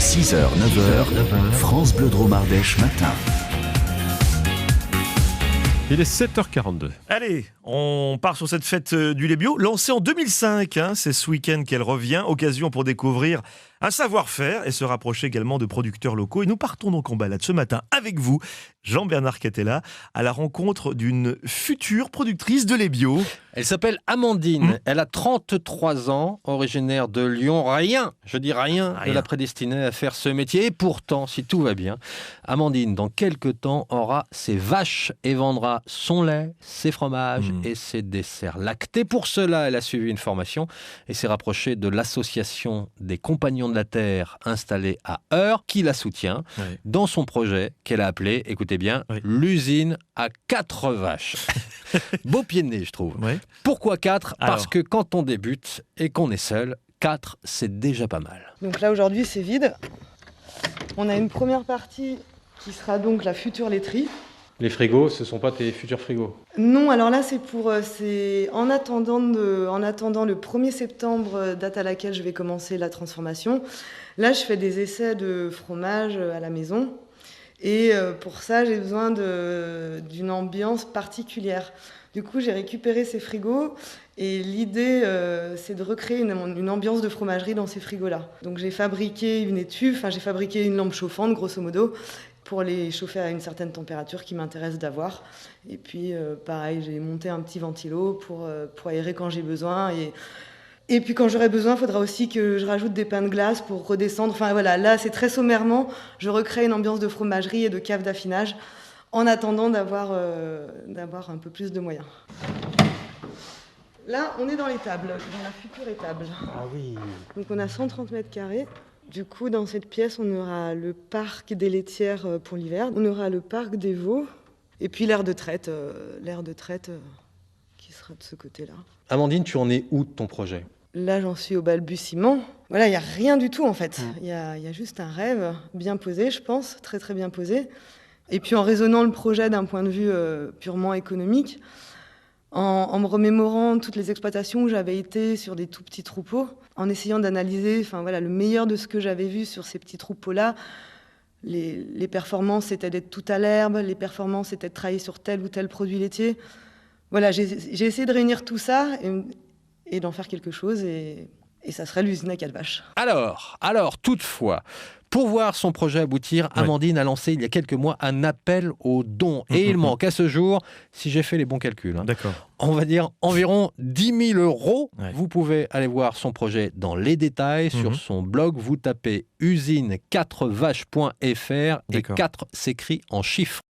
6h, 9h, France Bleu Drôme Ardèche matin. Il est 7h42. Allez, on part sur cette fête du lait bio, lancée en 2005. C'est ce week-end qu'elle revient, occasion pour découvrir un savoir-faire et se rapprocher également de producteurs locaux. Et nous partons donc en balade ce matin avec vous, Jean-Bernard Catella, à la rencontre d'une future productrice de lait bio. Elle s'appelle Amandine, elle a 33 ans, originaire de Lyon. Rien ne la prédestinait à faire ce métier. Et pourtant, si tout va bien, Amandine, dans quelques temps, aura ses vaches et vendra son lait, ses fromages et ses desserts lactés. Pour cela, elle a suivi une formation et s'est rapprochée de l'association des Compagnons de la Terre installée à Eure, qui la soutient dans son projet qu'elle a appelé, écoutez bien, l'usine à 4 vaches. Beau pied de nez, je trouve. Ouais. Pourquoi 4 ? Parce que quand on débute et qu'on est seul, 4, c'est déjà pas mal. Donc là, aujourd'hui, c'est vide. On a une première partie qui sera donc la future laiterie. Les frigos, ce ne sont pas tes futurs frigos. Non, alors là, c'est en attendant le 1er septembre, date à laquelle je vais commencer la transformation. Là, je fais des essais de fromage à la maison. Et pour ça, j'ai besoin d'une ambiance particulière. Du coup, j'ai récupéré ces frigos et l'idée, c'est de recréer une ambiance de fromagerie dans ces frigos-là. Donc, j'ai fabriqué une lampe chauffante, grosso modo, pour les chauffer à une certaine température qui m'intéresse d'avoir. Et puis, pareil, j'ai monté un petit ventilo pour aérer quand j'ai besoin. Et puis quand j'aurai besoin, il faudra aussi que je rajoute des pains de glace pour redescendre. Enfin voilà, là c'est très sommairement, je recrée une ambiance de fromagerie et de cave d'affinage en attendant d'avoir un peu plus de moyens. Là, on est dans l'étable, dans la future étable. Ah oui. Donc on a 130 mètres carrés. Du coup, dans cette pièce, on aura le parc des laitières pour l'hiver, on aura le parc des veaux et puis l'aire de traite qui sera de ce côté-là. Amandine, tu en es où de ton projet ? Là, j'en suis au balbutiement. Voilà, il n'y a rien du tout, en fait. Il y a juste un rêve bien posé, je pense, très, très bien posé. Et puis, en raisonnant le projet d'un point de vue purement économique, en me remémorant toutes les exploitations où j'avais été sur des tout petits troupeaux, en essayant d'analyser le meilleur de ce que j'avais vu sur ces petits troupeaux-là, les performances, c'était d'être tout à l'herbe, les performances, c'était de travailler sur tel ou tel produit laitier. Voilà, j'ai essayé de réunir tout ça et d'en faire quelque chose, et ça serait l'usine à 4 vaches. Alors, toutefois, pour voir son projet aboutir, Amandine a lancé il y a quelques mois un appel aux dons. Et il manque à ce jour, si j'ai fait les bons calculs, on va dire environ 10 000 €. Ouais. Vous pouvez aller voir son projet dans les détails sur son blog. Vous tapez usine4vaches.fr et 4 s'écrit en chiffres.